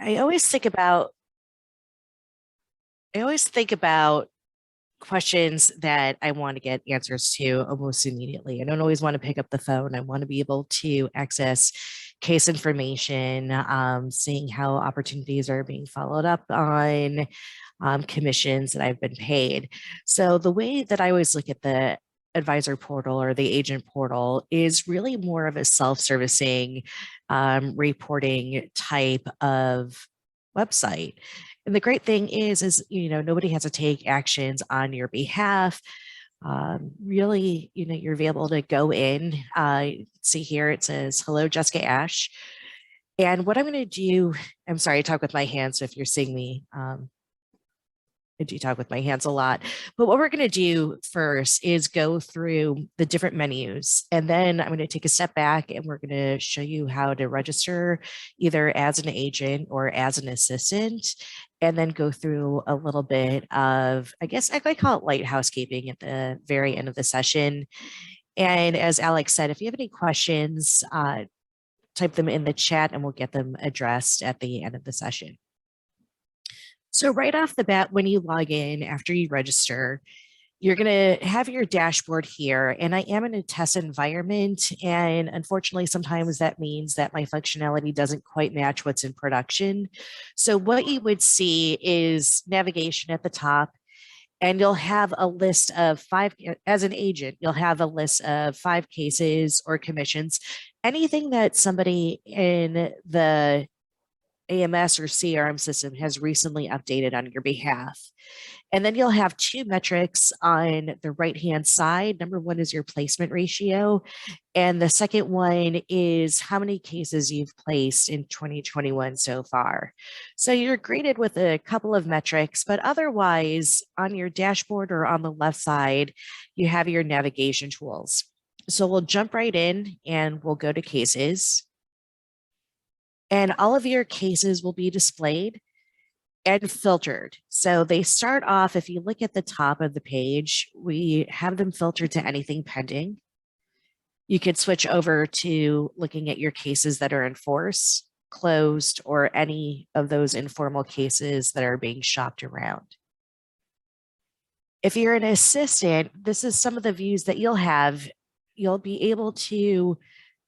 I always think about I always think about questions that I want to get answers to almost immediately. I don't always want to pick up the phone. I want to be able to access case information, seeing how opportunities are being followed up on, commissions that I've been paid. So the way that I always look at the advisor portal or the agent portal is really more of a self-servicing reporting type of website. And the great thing is nobody has to take actions on your behalf. Really, you're able to go in. See here, it says, "Hello, Jessica Ash." And what I'm going to do, I'm sorry, I talk with my hands. So if you're seeing me, I do talk with my hands a lot. But what we're going to do first is go through the different menus. And then I'm going to take a step back and we're going to show you how to register either as an agent or as an assistant. And then go through a little bit of, I guess I call it light housekeeping at the very end of the session. And as Alex said, if you have any questions, type them in the chat and we'll get them addressed at the end of the session. So right off the bat, when you log in after you register, you're going to have your dashboard here. And I am in a test environment. And unfortunately, sometimes that means that my functionality doesn't quite match what's in production. So what you would see is navigation at the top. And you'll have a list of 5, as an agent, you'll have a list of 5 cases or commissions. Anything that somebody in the AMS or CRM system has recently updated on your behalf. And then you'll have 2 metrics on the right-hand side. Number 1 is your placement ratio. And the second one is how many cases you've placed in 2021 so far. So you're graded with a couple of metrics, but otherwise on your dashboard or on the left side, you have your navigation tools. So we'll jump right in and we'll go to cases. And all of your cases will be displayed and filtered. So they start off, if you look at the top of the page, we have them filtered to anything pending. You could switch over to looking at your cases that are in force, closed, or any of those informal cases that are being shopped around. If you're an assistant, this is some of the views that you'll have. You'll be able to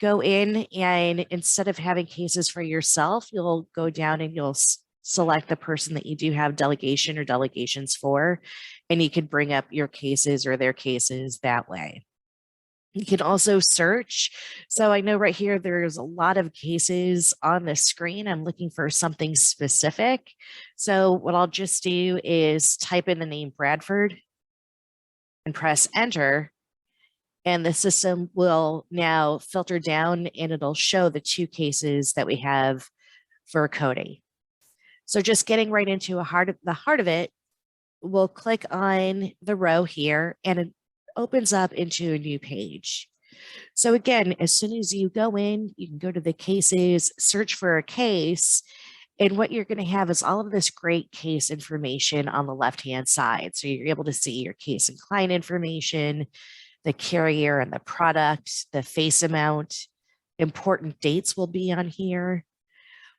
go in and instead of having cases for yourself, you'll go down and you'll select the person that you do have delegation or delegations for, and you can bring up your cases or their cases that way. You can also search. So I know right here, there's a lot of cases on the screen. I'm looking for something specific. So what I'll just do is type in the name Bradford and press enter. And the system will now filter down and it'll show the 2 cases that we have for Cody. So just getting right into the heart of it, we'll click on the row here and it opens up into a new page. So again, as soon as you go in, you can go to the cases, search for a case, and what you're going to have is all of this great case information on the left-hand side. So you're able to see your case and client information, the carrier and the product, the face amount, important dates will be on here.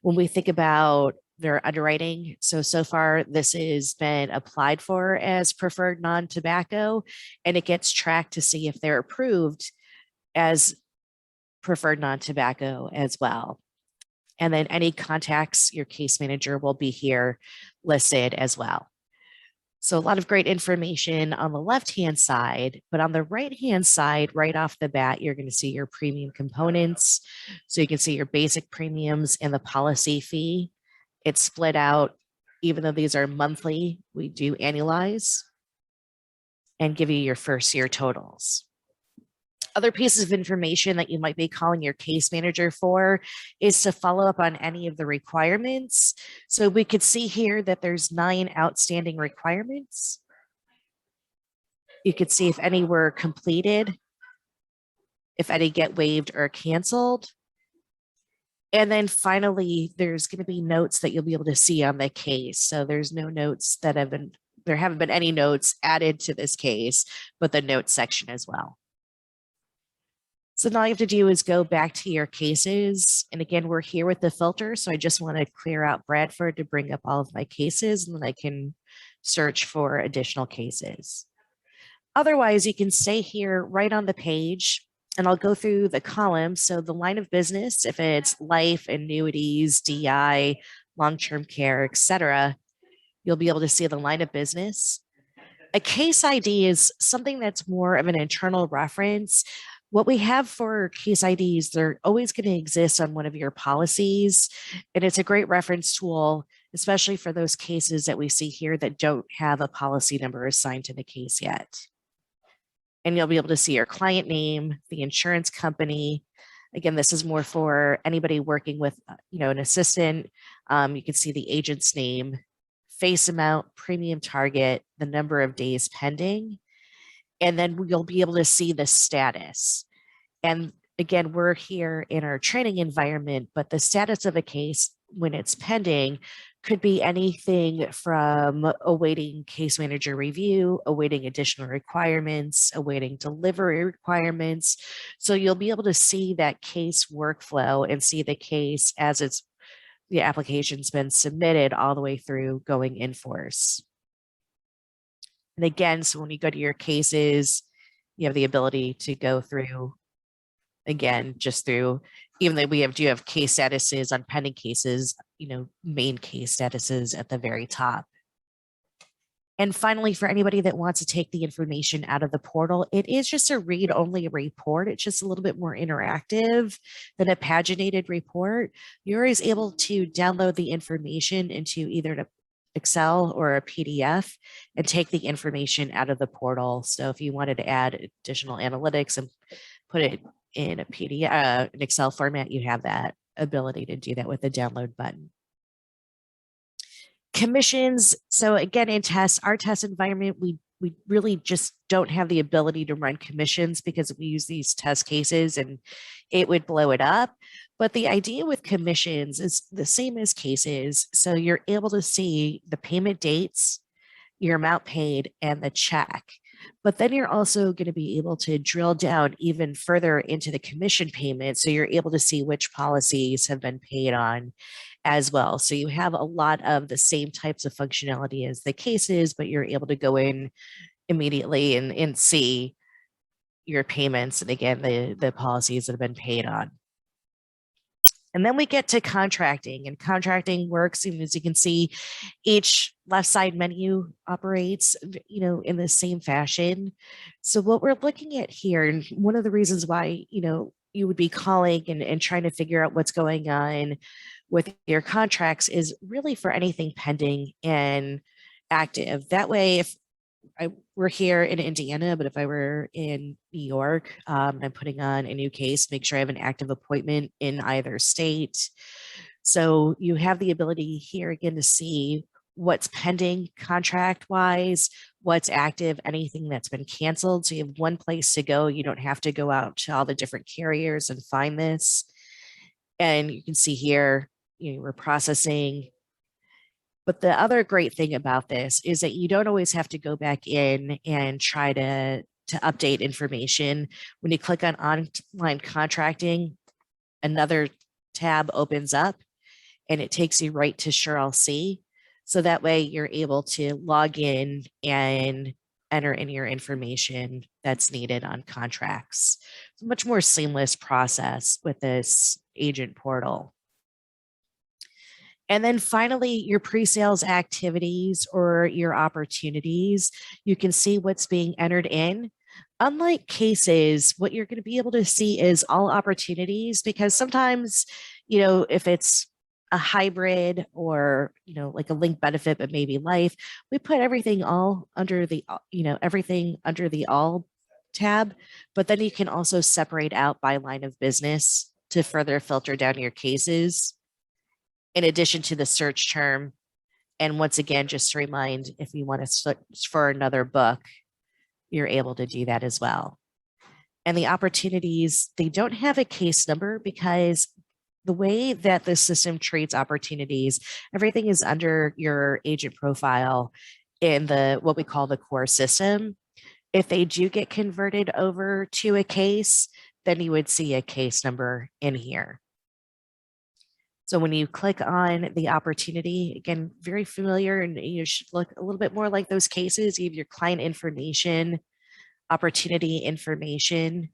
When we think about their underwriting, so far this has been applied for as preferred non-tobacco, and it gets tracked to see if they're approved as preferred non-tobacco as well. And then any contacts, your case manager will be here listed as well. So a lot of great information on the left-hand side, but on the right-hand side, right off the bat, you're going to see your premium components. So you can see your basic premiums and the policy fee. It's split out, even though these are monthly, we do annualize and give you your first year totals. Other pieces of information that you might be calling your case manager for is to follow up on any of the requirements. So we could see here that there's 9 outstanding requirements. You could see if any were completed, if any get waived or canceled. And then finally, there's going to be notes that you'll be able to see on the case. So there's no notes that there haven't been any notes added to this case, but the notes section as well. So now all you have to do is go back to your cases. And again, we're here with the filter. So I just want to clear out Bradford to bring up all of my cases, and then I can search for additional cases. Otherwise, you can stay here right on the page, and I'll go through the columns. So the line of business, if it's life, annuities, DI, long-term care, etc., you'll be able to see the line of business. A case ID is something that's more of an internal reference. What we have for case IDs, they're always going to exist on one of your policies. And it's a great reference tool, especially for those cases that we see here that don't have a policy number assigned to the case yet. And you'll be able to see your client name, the insurance company. Again, this is more for anybody working with, an assistant. You can see the agent's name, face amount, premium target, the number of days pending, and then you'll be able to see the status. And again, we're here in our training environment, but the status of a case when it's pending could be anything from awaiting case manager review, awaiting additional requirements, awaiting delivery requirements. So you'll be able to see that case workflow and see the case as the application's been submitted all the way through going in force. And again, so when you go to your cases, you have the ability to go through, again, just through, even though do have case statuses on pending cases, main case statuses at the very top. And finally, for anybody that wants to take the information out of the portal, it is just a read-only report. It's just a little bit more interactive than a paginated report. You're always able to download the information into either an Excel or a PDF and take the information out of the portal. So if you wanted to add additional analytics and put it in a PDF, an Excel format, you have that ability to do that with the download button. Commissions. So again, in our test environment, we really just don't have the ability to run commissions because we use these test cases and it would blow it up. But the idea with commissions is the same as cases. So you're able to see the payment dates, your amount paid, and the check. But then you're also going to be able to drill down even further into the commission payment. So you're able to see which policies have been paid on as well. So you have a lot of the same types of functionality as the cases, but you're able to go in immediately and see your payments. And again, the policies that have been paid on. And then we get to contracting, and contracting works, as you can see, each left side menu operates, in the same fashion. So what we're looking at here, and one of the reasons why, you would be calling and trying to figure out what's going on with your contracts is really for anything pending and active. That way, if we're here in Indiana, but if I were in New York, I'm putting on a new case, make sure I have an active appointment in either state. So you have the ability here again to see what's pending contract wise, what's active, anything that's been canceled. So you have one place to go. You don't have to go out to all the different carriers and find this. And you can see here, we're processing. But the other great thing about this is that you don't always have to go back in and try to update information. When you click on online contracting, another tab opens up and it takes you right to SureLC. So that way you're able to log in and enter in your information that's needed on contracts. It's a much more seamless process with this agent portal. And then finally, your pre-sales activities or your opportunities, you can see what's being entered in. Unlike cases, what you're going to be able to see is all opportunities, because sometimes, if it's a hybrid or, like a linked benefit, but maybe life, we put everything all under the, everything under the all tab, but then you can also separate out by line of business to further filter down your cases, in addition to the search term. And once again, just to remind, if you want to search for another book, you're able to do that as well. And the opportunities, they don't have a case number because the way that the system treats opportunities, everything is under your agent profile in what we call the core system. If they do get converted over to a case, then you would see a case number in here. So when you click on the opportunity, again, very familiar, and you should look a little bit more like those cases. You have your client information, opportunity information.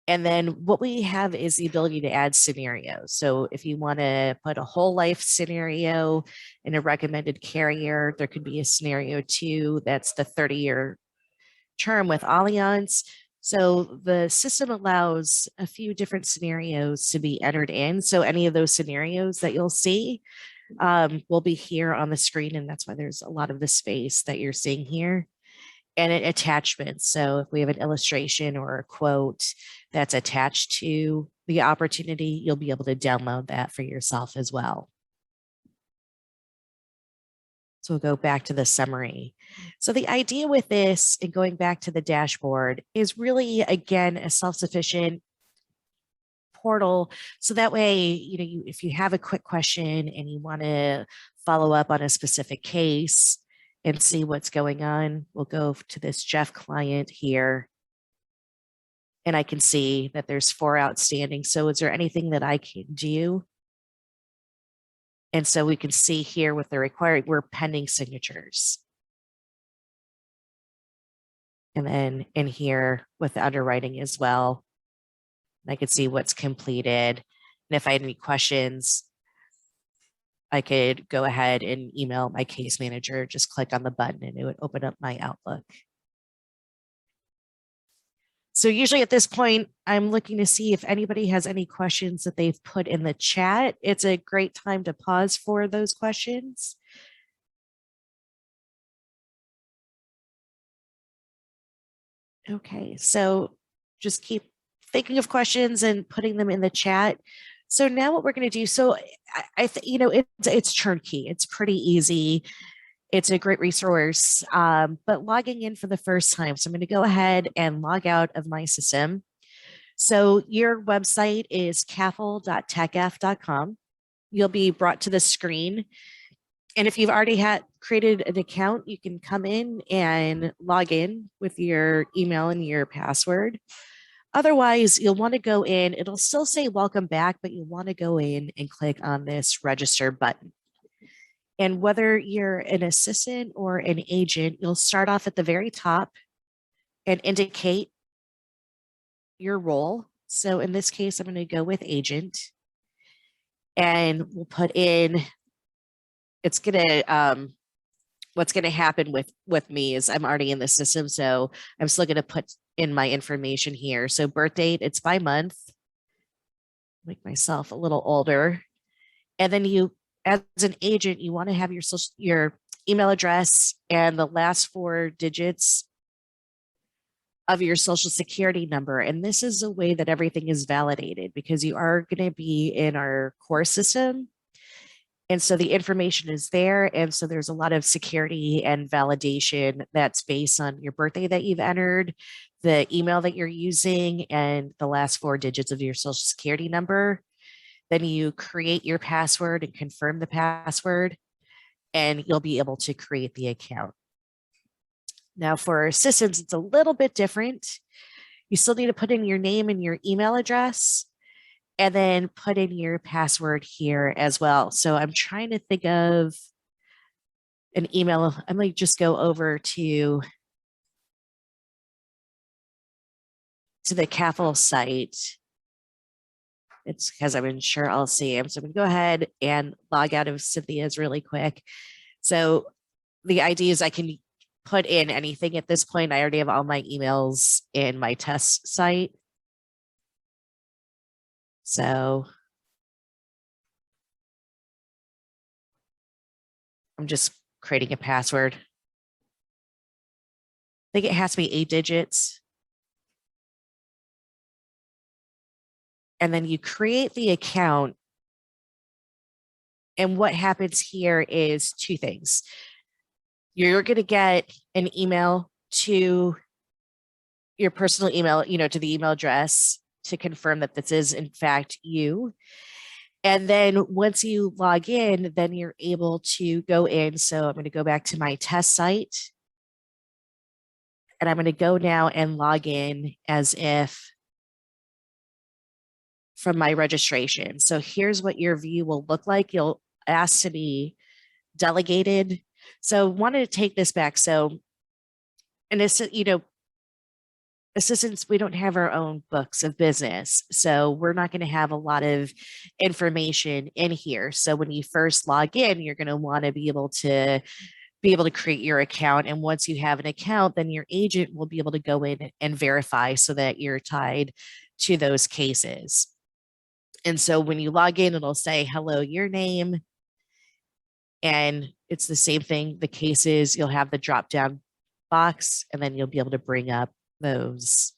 And then what we have is the ability to add scenarios. So if you want to put a whole life scenario in a recommended carrier, there could be a scenario too. That's the 30-year term with Allianz. So the system allows a few different scenarios to be entered in. So any of those scenarios that you'll see will be here on the screen. And that's why there's a lot of the space that you're seeing here. And an attachment. So if we have an illustration or a quote that's attached to the opportunity, you'll be able to download that for yourself as well. So we'll go back to the summary. So the idea with this and going back to the dashboard is really, again, a self-sufficient portal. So that way, if you have a quick question and you want to follow up on a specific case and see what's going on, we'll go to this Jeff client here. And I can see that there's 4 outstanding. So is there anything that I can do? And so we can see here with the required, we're pending signatures. And then in here with the underwriting as well, I could see what's completed. And if I had any questions, I could go ahead and email my case manager, just click on the button and it would open up my Outlook. So usually at this point, I'm looking to see if anybody has any questions that they've put in the chat. It's a great time to pause for those questions. Okay, so just keep thinking of questions and putting them in the chat. So now what we're going to do, so it's turnkey. It's pretty easy. It's a great resource, but logging in for the first time. So I'm going to go ahead and log out of my system. So your website is kafl.techf.com. You'll be brought to the screen. And if you've already created an account, you can come in and log in with your email and your password. Otherwise, you'll want to go in. It'll still say welcome back, but you want to go in and click on this register button. And whether you're an assistant or an agent, you'll start off at the very top and indicate your role. So in this case, I'm going to go with agent. And we'll put in, it's going to, what's going to happen with me is I'm already in the system. So I'm still going to put in my information here. So birth date, it's by month. Make myself a little older. And then you, as an agent, you want to have your email address and the last 4 digits of your social security number. And this is a way that everything is validated because you are going to be in our core system. And so the information is there. And so there's a lot of security and validation that's based on your birthday that you've entered, the email that you're using, and the last 4 digits of your social security number. Then you create your password and confirm the password, and you'll be able to create the account. Now for systems, it's a little bit different. You still need to put in your name and your email address, and then put in your password here as well. So I'm trying to think of an email. I'm going to just go over to the KAFL site. It's because I'm sure I'll see him. So I'm going to go ahead and log out of Cynthia's really quick. So the idea is I can put in anything at this point. I already have all my emails in my test site. So I'm just creating a password. I think it has to be 8 digits. And then you create the account. And what happens here is 2 things. You're going to get an email to your personal email, to the email address to confirm that this is in fact you. And then once you log in, then you're able to go in. So I'm going to go back to my test site. And I'm going to go now and log in as if from my registration. So here's what your view will look like. You'll ask to be delegated. So wanted to take this back. So, and it's, assistants, we don't have our own books of business. So we're not going to have a lot of information in here. So when you first log in, you're going to want to be able to create your account. And once you have an account, then your agent will be able to go in and verify so that you're tied to those cases. And so when you log in, it'll say, hello, your name. And it's the same thing. The cases, you'll have the drop down box, and then you'll be able to bring up those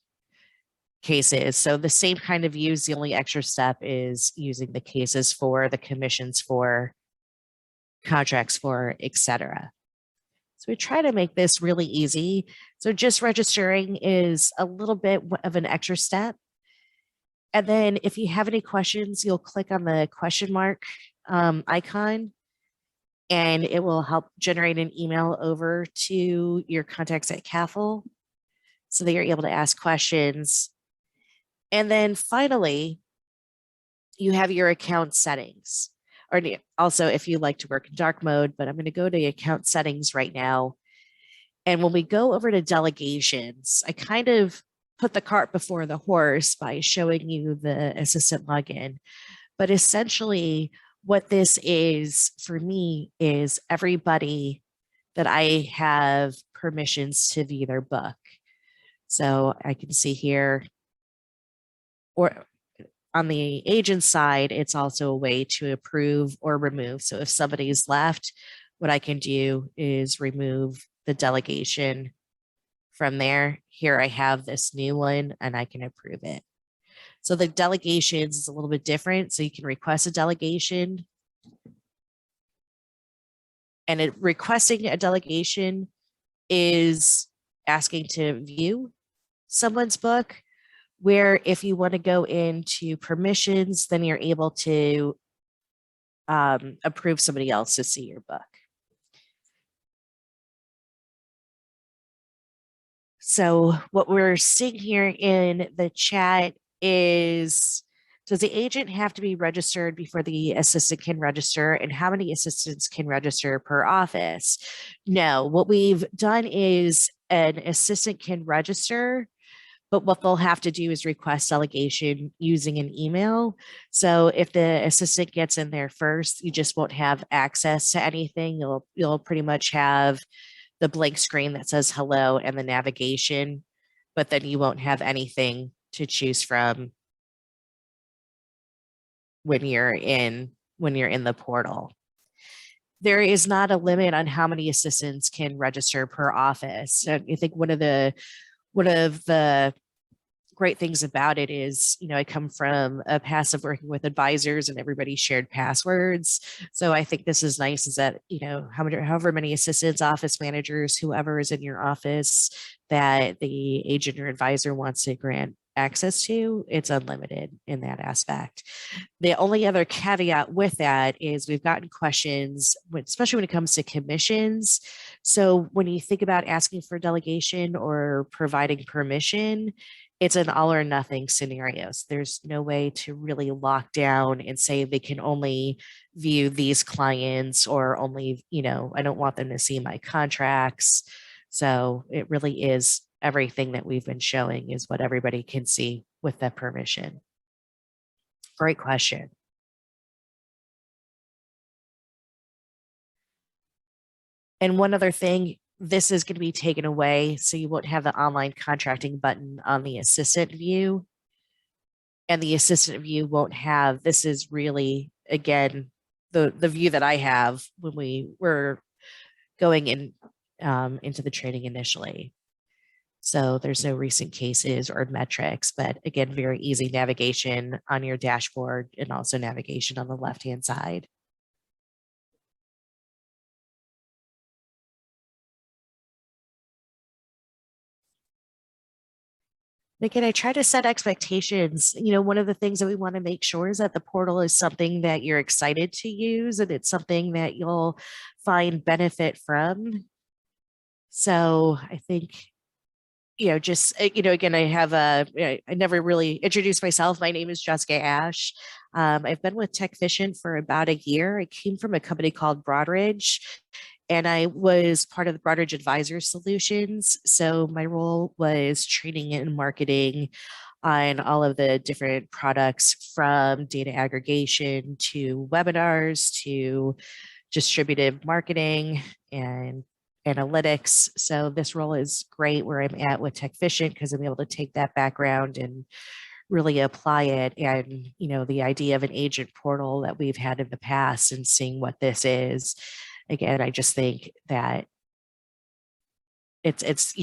cases. So the same kind of use, the only extra step is using the cases for, the commissions for, contracts for, etc. So we try to make this really easy. So just registering is a little bit of an extra step. And then if you have any questions, you'll click on the question mark icon, and it will help generate an email over to your contacts at KAFL so that you're able to ask questions. And then finally, you have your account settings. Or also, if you like to work in dark mode, but I'm going to go to account settings right now. And when we go over to delegations, I kind of put the cart before the horse by showing you the assistant login. But essentially, what this is for me is everybody that I have permissions to view their book. So I can see here, or on the agent side, it's also a way to approve or remove. So if somebody's left, what I can do is remove the delegation from there. Here I have this new one and I can approve it. So the delegations is a little bit different. So you can request a delegation. And requesting a delegation is asking to view someone's book, where if you want to go into permissions, then you're able to approve somebody else to see your book. So what we're seeing here in the chat is, does the agent have to be registered before the assistant can register? And how many assistants can register per office? No, what we've done is an assistant can register, but what they'll have to do is request delegation using an email. So if the assistant gets in there first, you just won't have access to anything. You'll pretty much have the blank screen that says hello and the navigation, but then you won't have anything to choose from when you're in the portal. There is not a limit on how many assistants can register per office. I think one of the great things about it is, I come from a past of working with advisors and everybody shared passwords. So I think this is nice, is that, however many assistants, office managers, whoever is in your office that the agent or advisor wants to grant access to, it's unlimited in that aspect. The only other caveat with that is we've gotten questions, especially when it comes to commissions. So when you think about asking for delegation or providing permission, it's an all or nothing scenarios. There's no way to really lock down and say they can only view these clients, or only, I don't want them to see my contracts. So it really is everything that we've been showing is what everybody can see with that permission. Great question. And one other thing, this is going to be taken away, so you won't have the online contracting button on the assistant view. And the assistant view won't have, this is really, again, the view that I have when we were going in into the training initially. So there's no recent cases or metrics, but again, very easy navigation on your dashboard and also navigation on the left-hand side. Again, I try to set expectations. One of the things that we want to make sure is that the portal is something that you're excited to use, and it's something that you'll find benefit from. So I think, just, again, I never really introduced myself. My name is Jessica Ash. I've been with Techficient for about a year. I came from a company called Broadridge, and I was part of the Broadridge Advisor Solutions. So my role was training and marketing on all of the different products, from data aggregation to webinars to distributed marketing and analytics. So this role is great where I'm at with Techficient, because I'm able to take that background and really apply it. And, the idea of an agent portal that we've had in the past and seeing what this is, again, I just think that it's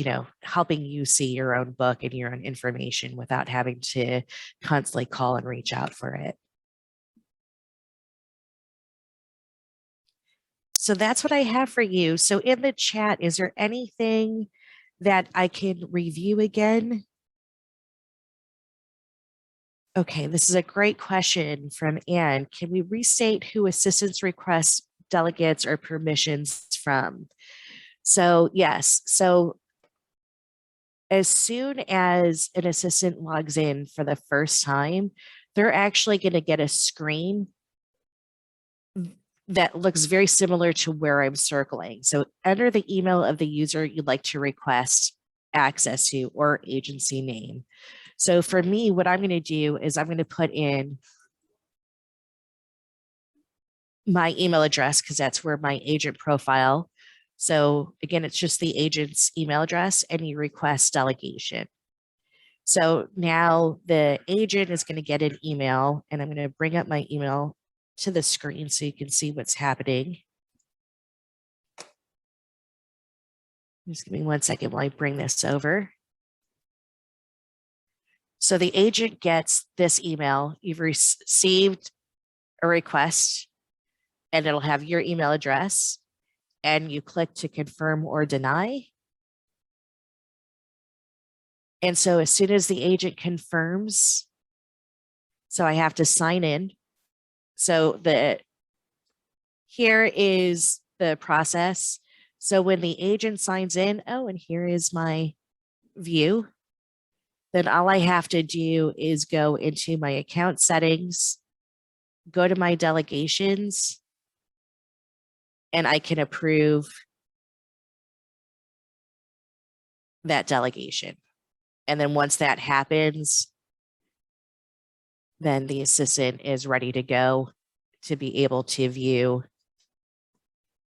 helping you see your own book and your own information without having to constantly call and reach out for it. So that's what I have for you. So in the chat, is there anything that I can review again? Okay, this is a great question from Anne. Can we restate who assistance requests, delegates, or permissions from? So yes, so as soon as an assistant logs in for the first time, they're actually going to get a screen that looks very similar to where I'm circling. So enter the email of the user you'd like to request access to, or agency name. So for me, what I'm going to do is I'm going to put in my email address, because that's where my agent profile. So again, it's just the agent's email address, and you request delegation. So now the agent is going to get an email, and I'm going to bring up my email to the screen so you can see what's happening. Just give me 1 second while I bring this over. So the agent gets this email. You've received a request, and it'll have your email address, and you click to confirm or deny. And so as soon as the agent confirms, so I have to sign in. So here is the process. So when the agent signs in, oh, and here is my view, then all I have to do is go into my account settings, go to my delegations, and I can approve that delegation. And then once that happens, then the assistant is ready to go to be able to view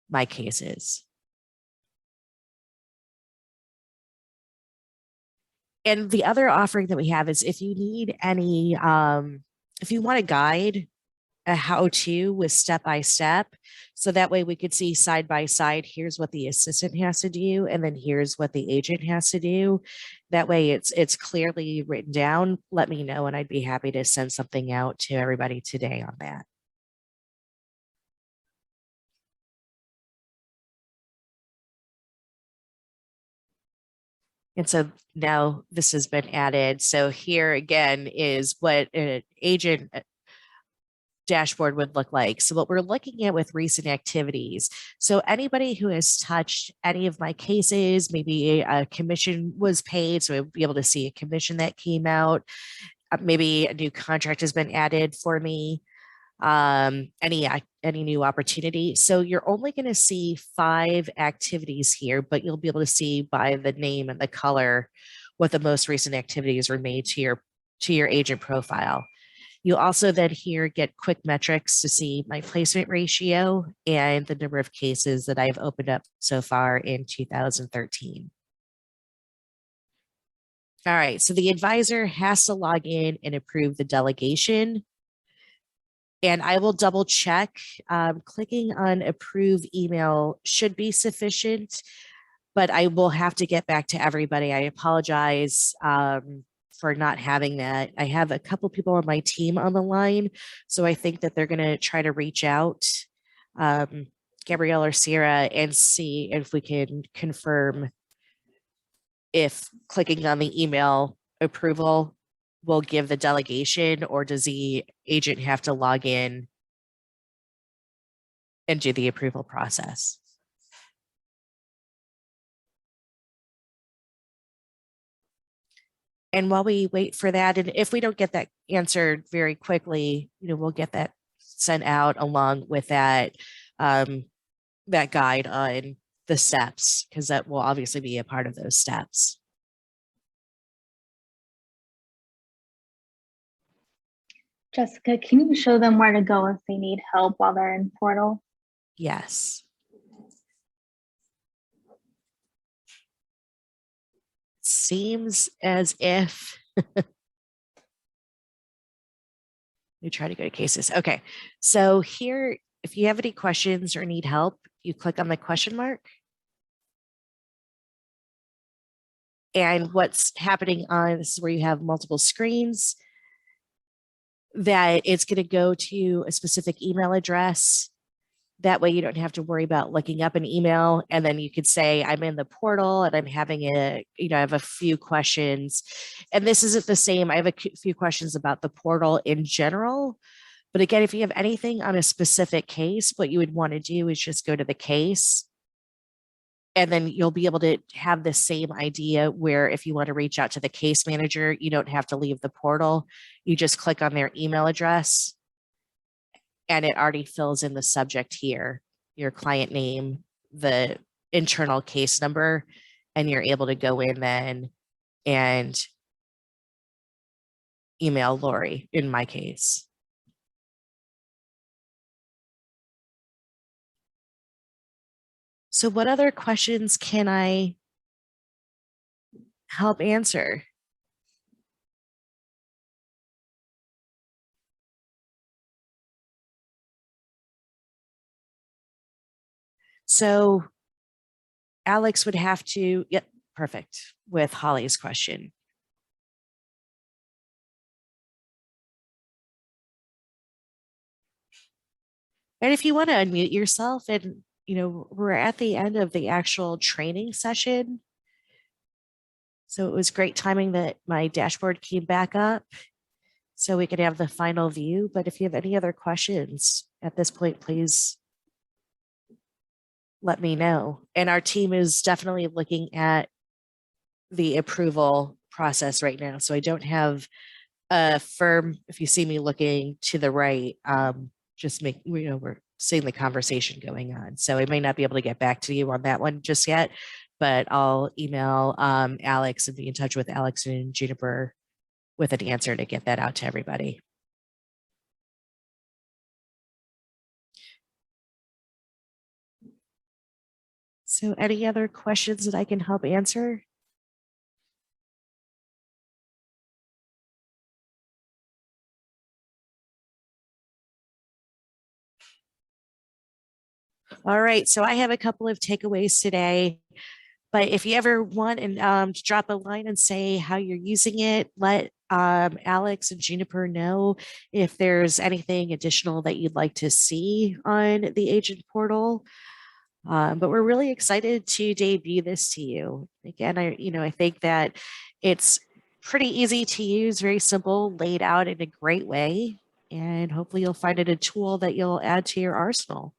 my cases. And the other offering that we have is, if you need any, if you want a guide, a how-to with step-by-step, so that way we could see side by side, here's what the assistant has to do, and then here's what the agent has to do. That way it's clearly written down. Let me know, and I'd be happy to send something out to everybody today on that. And so now this has been added. So here again is what an agent dashboard would look like. So what we're looking at with recent activities. So anybody who has touched any of my cases, maybe a commission was paid, so we'll be able to see a commission that came out. Maybe a new contract has been added for me. Any new opportunity. So you're only going to see 5 activities here, but you'll be able to see by the name and the color what the most recent activities were made to your agent profile. You also then here get quick metrics to see my placement ratio and the number of cases that I've opened up so far in 2013. All right, so the advisor has to log in and approve the delegation. And I will double check. Clicking on approve email should be sufficient, but I will have to get back to everybody. I apologize for not having that. I have a couple people on my team on the line, so I think that they're going to try to reach out, Gabrielle or Sierra, and see if we can confirm if clicking on the email approval will give the delegation, or does the agent have to log in and do the approval process? And while we wait for that, and if we don't get that answered very quickly, we'll get that sent out along with um, that guide on the steps, because that will obviously be a part of those steps. Jessica, can you show them where to go if they need help while they're in portal? Yes. Seems as if we try to go to cases. Okay. So here, if you have any questions or need help, you click on the question mark. And what's happening on this is where you have multiple screens, that it's going to go to a specific email address. That way you don't have to worry about looking up an email. And then you could say, I'm in the portal and I'm having I have a few questions. And this isn't the same. I have a few questions about the portal in general. But again, if you have anything on a specific case, what you would want to do is just go to the case. And then you'll be able to have the same idea where if you want to reach out to the case manager, you don't have to leave the portal. You just click on their email address and it already fills in the subject here, your client name, the internal case number, and you're able to go in then and email Lori in my case. So what other questions can I help answer? So Alex would have to, yep, perfect, with Holly's question. And if you want to unmute yourself, and we're at the end of the actual training session. So it was great timing that my dashboard came back up so we could have the final view. But if you have any other questions at this point, please let me know. And our team is definitely looking at the approval process right now. So I don't have a firm, if you see me looking to the right, just make, we're seeing the conversation going on. So I may not be able to get back to you on that one just yet, but I'll email Alex and be in touch with Alex and Juniper with an answer to get that out to everybody. So any other questions that I can help answer? All right, so I have a couple of takeaways today. But if you ever want and drop a line and say how you're using it, let Alex and Juniper know if there's anything additional that you'd like to see on the agent portal. But we're really excited to debut this to you. Again, I think that it's pretty easy to use, very simple, laid out in a great way. And hopefully you'll find it a tool that you'll add to your arsenal.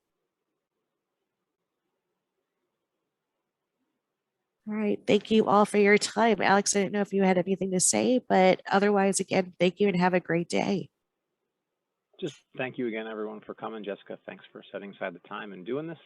All right. Thank you all for your time. Alex, I didn't know if you had anything to say, but otherwise, again, thank you and have a great day. Just thank you again, everyone, for coming. Jessica, thanks for setting aside the time and doing this.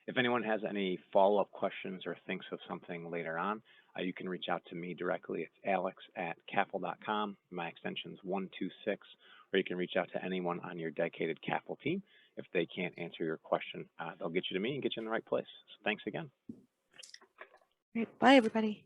If anyone has any follow-up questions or thinks of something later on, you can reach out to me directly. It's alex@kafl.com. My extension is 126, or you can reach out to anyone on your dedicated KAFL team. If they can't answer your question, they'll get you to me and get you in the right place. So thanks again. All right, bye, everybody.